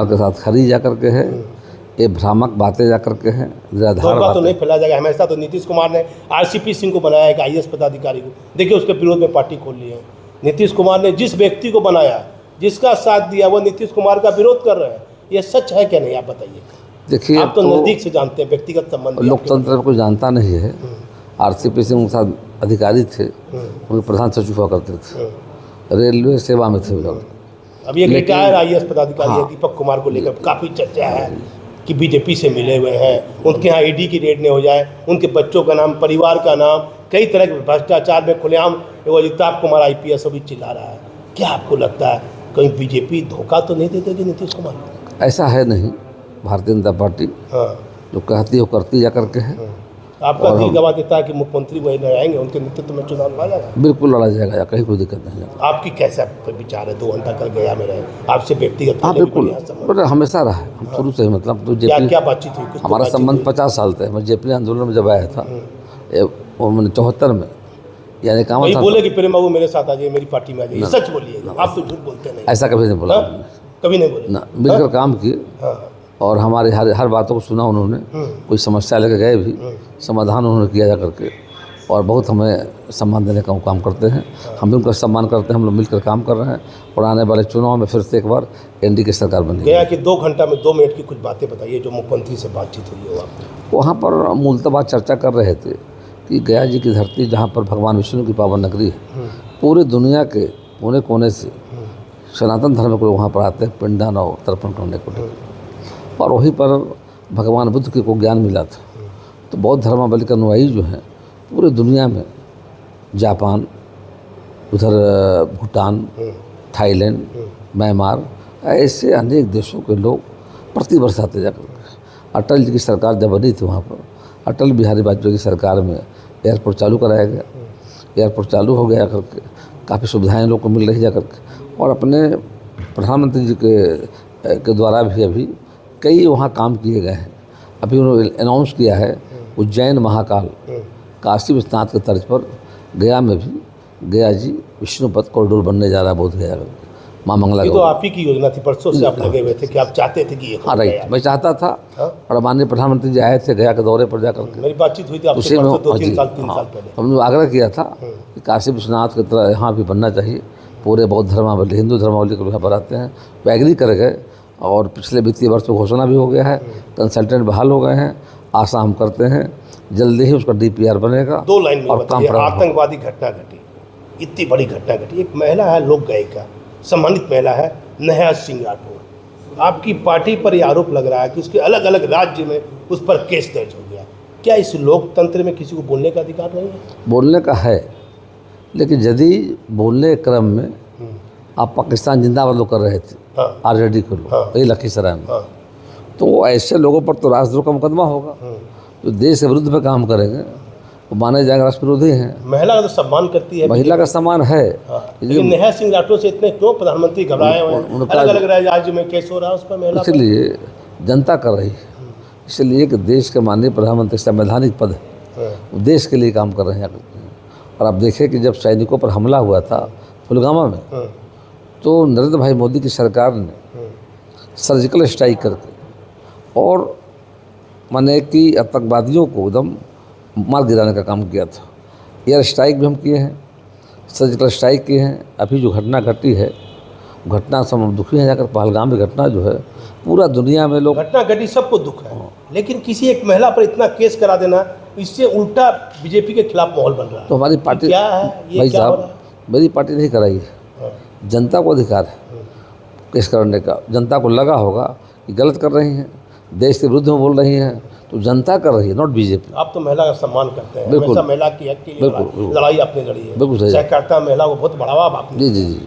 के साथ खड़ी जा करके है, ये भ्रामक बातें जा करके हैं, धोखा तो नहीं फैलाया जाएगा हमेशा। तो नीतीश कुमार ने आरसीपी सिंह को बनाया एक आईएएस पदाधिकारी को, देखिए उसके विरोध में पार्टी खोल ली है। नीतीश कुमार ने जिस व्यक्ति को बनाया, जिसका साथ दिया, वो नीतीश कुमार का विरोध कर रहे हैं। ये सच है क्या नहीं, आप बताइए। देखिए आप तो नज़दीक से जानते हैं, व्यक्तिगत संबंध। लोकतंत्र को जानता नहीं है। आरसीपी सिंह के साथ अधिकारी थे, उनके प्रधान सचिव हुआ करते थे, रेलवे सेवा में थे लोग। अब ये रिटायर आईएएस पदाधिकारी है दीपक कुमार को लेकर काफ़ी चर्चा है कि बीजेपी से मिले हुए हैं, उनके यहाँ ईडी की रेड नहीं हो जाए, उनके बच्चों का नाम, परिवार का नाम, कई तरह के भ्रष्टाचार में खुलेआम वो अजिताभ कुमार आईपीएस अभी चिल्ला रहा है। क्या आपको लगता है कहीं बीजेपी धोखा तो नहीं दे देगी नीतीश कुमार को? ऐसा है नहीं। भारतीय जनता पार्टी जो कहती है वो करती जा करके है। आपका दिल गवाह देता है कि मुख्यमंत्री वही आएंगे, उनके नेतृत्व में चुनाव लड़ा जाएगा? बिल्कुल लड़ा जाएगा, कहीं कोई दिक्कत नहीं है। आपकी कैसा विचार है? 2 घंटा कल गया में रहे, आपसे व्यक्तिगत? हाँ बिल्कुल, हमेशा रहा है, हम शुरू से ही, मतलब तो क्या बातचीत हुई? हमारा संबंध 50 साल से। मैं जेपी आंदोलन में जब आया था 74 में, यानी काम था बोले कि प्रेम बाबू मेरे साथ आ जाइए, मेरी पार्टी में आ जाइए। सच बोलिए, आप तो झूठ बोलते नहीं। ऐसा कभी नहीं बोला, कभी नहीं बोले ना। मिलकर काम किए और हमारे हर बातों को सुना उन्होंने। कोई समस्या लेकर गए भी, समाधान उन्होंने किया जा करके, और बहुत हमें सम्मान देने का काम करते हैं। हम भी उनका सम्मान करते हैं। हम लोग मिलकर काम कर रहे हैं और आने वाले चुनाव में फिर से एक बार एनडीए की सरकार बनेगी। गया कि 2 घंटा में 2 मिनट की कुछ बातें बताइए जो मुख्यमंत्री से बातचीत हुई हो आपको। वहाँ पर मूलतः बात चर्चा कर रहे थे कि गया जी की धरती, जहाँ पर भगवान विष्णु की पावन नगरी है, पूरे दुनिया के कोने कोने से सनातन धर्म को वहाँ पर आते हैं पिंडदान और तर्पण करने को। और वहीं पर भगवान बुद्ध को ज्ञान मिला था। तो बौद्ध धर्मावलंबी के अनुयायी जो हैं पूरे दुनिया में, जापान, उधर भूटान, थाईलैंड, म्यांमार, ऐसे अनेक देशों के लोग प्रतिवर्ष आते जाकर। अटल जी की सरकार जब बनी थी, वहाँ पर अटल बिहारी वाजपेयी की सरकार में एयरपोर्ट चालू कराया गया। एयरपोर्ट चालू हो गया करके काफ़ी सुविधाएं लोग को मिल रही जा करके। और अपने प्रधानमंत्री जी के द्वारा भी अभी कई वहाँ काम किए गए हैं। अभी उन्होंने अनाउंस किया है उज्जैन महाकाल काशी विश्वनाथ के तर्ज पर गया में भी गया जी विष्णुपद कॉरिडोर बनने जा रहा है, बोध गया माँ मंगला। ये तो आप ही की योजना थी, परसों से आप लगे हुए थे कि आप चाहते थे कि ये। हाँ राइट, मैं चाहता था। और माननीय प्रधानमंत्री जी आए थे गया के दौरे पर जाकर के, मेरी बातचीत हुई थी आपसे 2-3 साल पहले। हमने आग्रह किया था कि काशी विश्वनाथ की तरह यहाँ भी बनना चाहिए। पूरे बौद्ध धर्मावलंबी, हिंदू धर्मावलंबी के लोग बनाते हैं, वो एग्री कर गए। और पिछले वित्तीय वर्ष में घोषणा भी हो गया है, कंसल्टेंट बहाल हो गए हैं। आशा हम करते हैं जल्दी ही उसका DPR बनेगा। 2 लाइन में बताइए, आतंकवादी घटना घटी, इतनी बड़ी घटना घटी, एक महिला है लोक गायिका, सम्मानित महिला है नेहा सिंह राठौर। आपकी पार्टी पर यह आरोप लग रहा है कि उसके अलग अलग राज्य में उस पर केस दर्ज हो गया। क्या इस लोकतंत्र में किसी को बोलने का अधिकार नहीं है? बोलने का है, लेकिन यदि बोलने के क्रम में आप पाकिस्तान जिंदाबाद लोग कर रहे थे, RJD के लोग, ये लखीसराय में, तो ऐसे लोगों पर तो राष्ट्रद्रोह का मुकदमा होगा। जो देश के विरुद्ध में काम करेंगे वो माने जाएंगे राष्ट्र विरोधी हैं। महिला का तो सम्मान करती है, महिला का सम्मान है। लेकिन नेहा सिंह राठौर से इतने क्यों प्रधानमंत्री घबराए हुए हैं? अलग अलग राज्य में केस हो रहा है उस पर महिला, इसलिए जनता कर रही है। इसलिए कि देश के माननीय प्रधानमंत्री संवैधानिक पद है, देश के लिए काम कर रहे हैं। और आप देखें कि जब सैनिकों पर हमला हुआ था पुलवामा में, तो नरेंद्र भाई मोदी की सरकार ने सर्जिकल स्ट्राइक करके और माने कि आतंकवादियों को एकदम मार गिराने का काम किया था। एयर स्ट्राइक भी हम किए हैं, सर्जिकल स्ट्राइक किए हैं। अभी जो घटना घटी है, घटना से हम दुखी हैं। जाकर पहलगाम की घटना जो है, पूरा दुनिया में लोग, घटना घटी सबको दुख है, लेकिन किसी एक महिला पर इतना केस करा देना, इससे उल्टा बीजेपी के खिलाफ माहौल बन रहा है। तो हमारी पार्टी क्या है? भाई साहब, मेरी पार्टी नहीं कराई है, जनता को अधिकार है केस करने का। जनता को लगा होगा कि गलत कर रही हैं, देश के विरुद्ध में बोल रही हैं, तो जनता कर रही है, नॉट बीजेपी। आप तो महिला का सम्मान करते हैं, हमेशा महिला की हक के लिए लड़ाई आपने लड़ी है। बिल्कुल सही, सहकारिता महिला को बहुत बढ़ावा आपने। जी जी जी,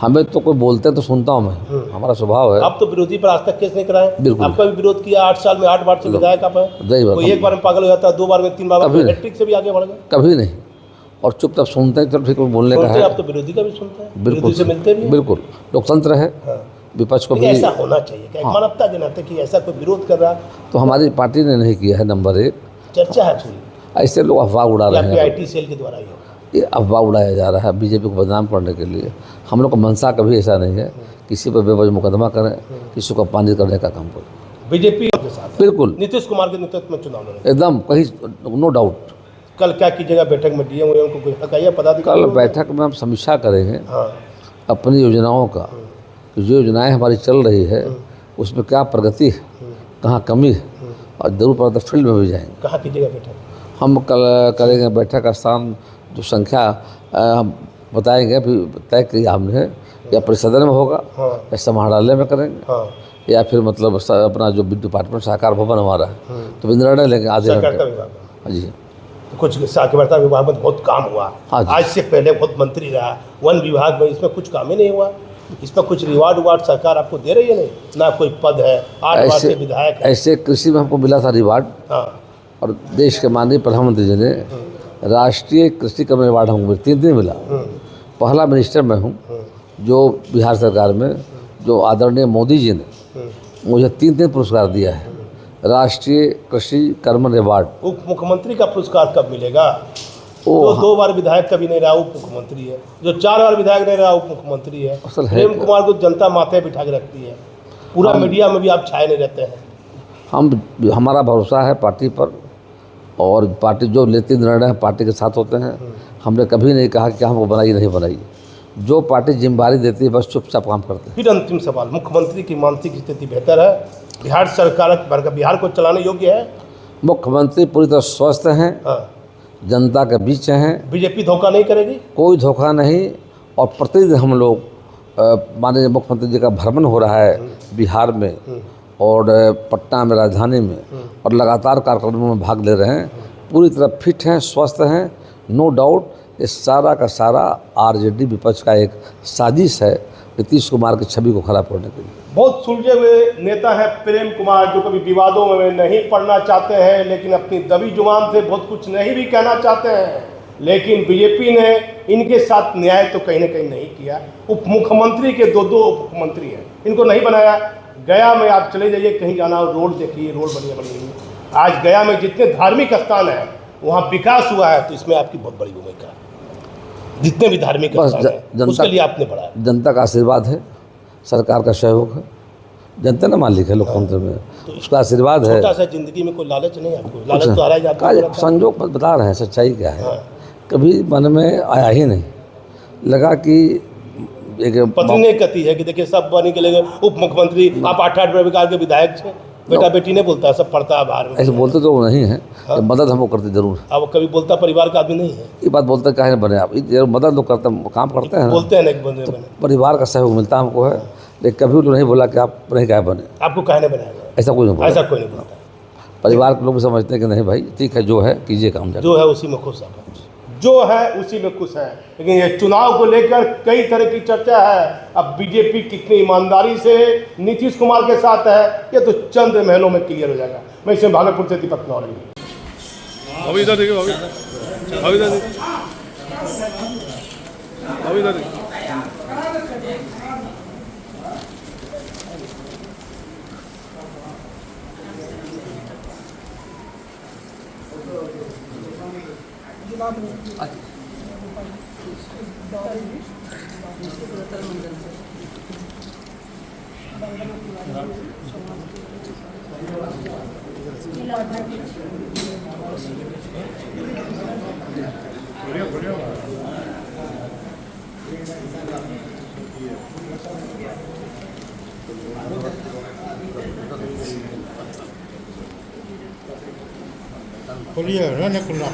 हमें तो कोई बोलते हैं तो सुनता हूँ मैं, हमारा स्वभाव है। आप तो विरोधी पर आज तक केस नहीं कराए। बिल्कुल, आपका भी विरोध किया 8 साल में 8 बार से विधायक आप हैं। कोई एक बार में पागल हो जाता है, 2 बार में 3 बार में हैट्रिक से भी आगे बढ़ गए। कभी नहीं, और चुपचाप सुनते हैं, चल ठीक बोलने का है। आप तो विरोधी का भी सुनते हैं, विरोधी से मिलते भी। बिल्कुल, लोकतंत्र है, विपक्ष को भी ऐसा होना चाहिए कि मानवता के नाते कि ऐसा कोई विरोध कर रहा तो हमारी पार्टी ने नहीं किया है। नंबर 1 चर्चा है, ऐसे लोग अफवाह उड़ा रहे हैं। IT सेल के द्वारा ये अफवाह उड़ाया जा रहा है बीजेपी को बदनाम करने के लिए। हम लोग का मंशा कभी ऐसा नहीं है किसी पर बेवजह मुकदमा करें, किसी को अपमानित करने का काम करें। बीजेपी के साथ बिल्कुल नीतीश कुमार के नेतृत्व में चुनाव लड़ेंगे। एकदम कहीं नो डाउट। कल क्या कीजिएगा बैठक में? डीएम को कुछ हटाइए पदाधिकारी? कल बैठक में हम समीक्षा करेंगे हाँ अपनी योजनाओं का, कि जो योजनाएं हमारी चल रही है उसमें क्या प्रगति है, कहाँ कमी है, और जरूर पड़ता फील्ड में भी जाएंगे। कहाँ कीजिएगा बैठक? हम कल करेंगे बैठक का स्थान, जो संख्या हम बताएंगे, अभी तय किया हमने, या परिसदन में होगा, हाँ या समाहरणालय में करेंगे, हाँ या फिर मतलब अपना जो डिपार्टमेंट सहकार भवन हमारा है, तो भी निर्णय लेंगे आधे सहकारिता घंटे। विभाग। हाँ जी, कुछ सहकारिता विभाग में बहुत काम हुआ। हाँ जी। आज से पहले बहुत मंत्री रहा वन विभाग में, इसमें कुछ काम ही नहीं हुआ। इसमें कुछ रिवार्ड वार्ड सरकार आपको दे रही है नहीं, ना कोई पद है। 8 बार से विधायक है। ऐसे कृषि में हमको मिला था रिवार्ड, हाँ और देश के माननीय प्रधानमंत्री जी ने राष्ट्रीय कृषि कर्म अवार्ड हमको 3 दिन मिला। पहला मिनिस्टर मैं हूँ जो बिहार सरकार में, जो आदरणीय मोदी जी ने मुझे 3 पुरस्कार दिया है, राष्ट्रीय कृषि कर्मण अवार्ड। उप मुख्यमंत्री का पुरस्कार कब मिलेगा? ओ, जो 2 बार विधायक कभी नहीं रहा उप मुख्यमंत्री है, जो 4 बार विधायक नहीं रहा उप मुख्यमंत्री है। असल है प्रेम कुमार को जनता माथे बिठा के रखती है, पूरा मीडिया में भी आप छाए नहीं रहते हैं। हमारा भरोसा है पार्टी पर, और पार्टी जो लेती निर्णय पार्टी के साथ होते हैं। हमने कभी नहीं कहा कि हमको बनाइए नहीं बनाइए, जो पार्टी जिम्मेदारी देती है बस चुपचाप काम करते हैं। फिर अंतिम सवाल, मुख्यमंत्री की मानसिक स्थिति बेहतर है? बिहार सरकार बिहार को चलाने योग्य है? मुख्यमंत्री पूरी तरह स्वस्थ हैं, हाँ। जनता के बीच हैं, बीजेपी धोखा नहीं करेगी? कोई धोखा नहीं। और प्रतिदिन हम लोग माननीय मुख्यमंत्री जी का भ्रमण हो रहा है बिहार में और पटना में, राजधानी में, और लगातार कार्यक्रमों में भाग ले रहे हैं। पूरी तरह फिट हैं, स्वस्थ हैं, नो डाउट। ये सारा का सारा आरजेडी विपक्ष का एक साजिश है नीतीश कुमार की छवि को खराब करने के लिए। बहुत सुलझे हुए नेता है प्रेम कुमार, जो कभी विवादों में नहीं पड़ना चाहते हैं, लेकिन अपनी दबी जुबान से बहुत कुछ नहीं भी कहना चाहते हैं। लेकिन बीजेपी ने इनके साथ न्याय तो कहीं ना कहीं नहीं किया। उप मुख्यमंत्री के 2 उप मुख्यमंत्री हैं, इनको नहीं बनाया। गया में आप चले जाइए, कहीं जाना हो, रोड देखिए, रोड बढ़िया बनी हुई। आज गया में जितने धार्मिक स्थान हैं वहाँ विकास हुआ है, तो इसमें आपकी बहुत बड़ी भूमिका है। जितने भी धार्मिक स्थान हैं उसके लिए आपने बढ़ाया। जनता का आशीर्वाद है, सरकार का सहयोग है, जनता ने मालिक है लोकतंत्र में, तो उसका आशीर्वाद है। छोटा सा जिंदगी में कोई लालच नहीं है आपको? लालच तो आ रहा है जाता संजोग पर बता रहे हैं, सच्चाई क्या है। हाँ। कभी मन में आया ही नहीं, लगा कि एक पत्नी ने कहती है कि देखिए सब बनी के लेंगे उप मुख्यमंत्री, आप 8 प्रकार के विधायक थे, बेटा बेटी नहीं बोलता, सब पढ़ता है बाहर में। ऐसे बोलते तो वो नहीं है। हाँ? मदद हमको करते जरूर। अब कभी बोलता परिवार का आदमी नहीं है, ये बात बोलते काहे बने आप, मदद लोग करते काम करते हैं, बोलते हैं ना कि बने बने। परिवार का सहयोग मिलता हमको है, लेकिन कभी तो नहीं बोला कि आप नहीं काहे बने, आपको काहे नहीं बनाया? ऐसा कोई नहीं बोला। ऐसा कोई नहीं बोलता। परिवार के लोग भी समझते हैं कि नहीं भाई ठीक है, जो है कीजिए काम, जो है उसी में खुश है, जो है उसी में खुश है। लेकिन ये चुनाव को लेकर कई तरह की चर्चा है। अब बीजेपी कितनी ईमानदारी से नीतीश कुमार के साथ है, ये तो चंद महीनों में क्लियर हो जाएगा। मैं इसमें भागलपुर से दीपक नौरी। अभी इधर देखिए, अभी इधर देखिए, अभी इधर देखिए। खोलिए ना खुलना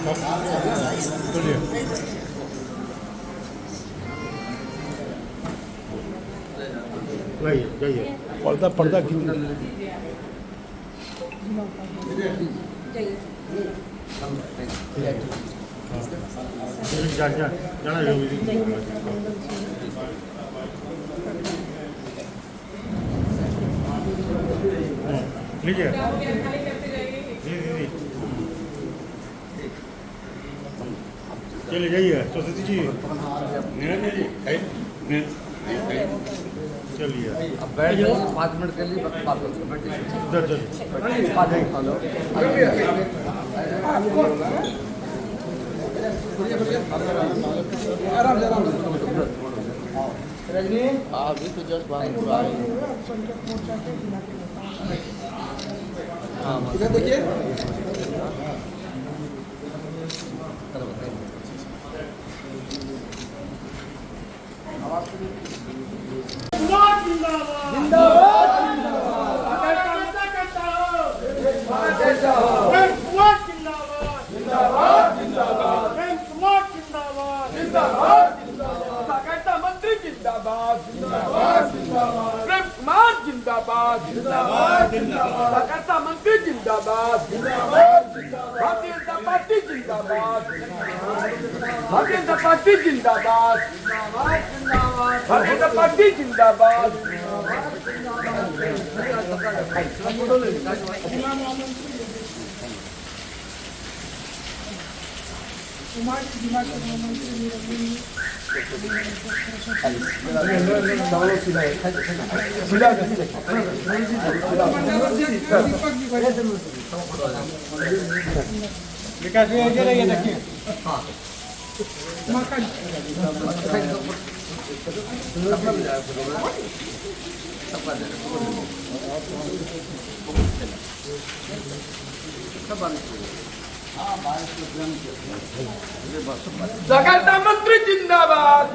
खोलिए। जाइए पर्दा पर्दा क्यों जाना लीजिए। चलिए जाइए, सरस्वती जी चलिए। अब बैठ जाओ 5 मिनट के लिए बात करो, बैठिए। उधर चलिए। सहकारिता मंत्री जिंदाबाद प्रेम कुमार जिंदाबाद सहकारिता मंत्री जिंदाबाद भारतीय जनता पार्टी जिंदाबाद भारतीय जनता पार्टी जिंदाबाद भारतीय जनता पार्टी जिंदाबाद विकास ये देखिए सहकारिता मंत्री जिंदाबाद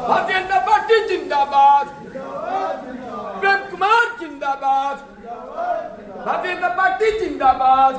भारतीय जनता पार्टी जिंदाबाद प्रेम कुमार जिंदाबाद भारतीय जनता पार्टी जिंदाबाद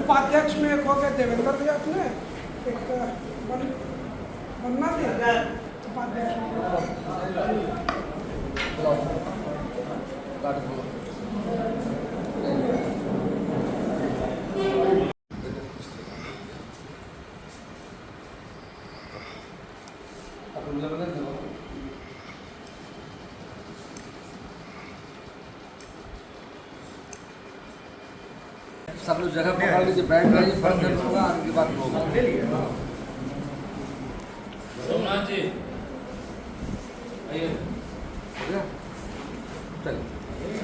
उपाध्यक्ष में एक हो गया देवेंद्र भैया अपने एक बनना दिया उपाध्यक्ष सब लोग जगह पकड़ लीजिए, बैठ जाइए, फर्स्ट होगा, आगे की बात होगा। सोमनाथ जी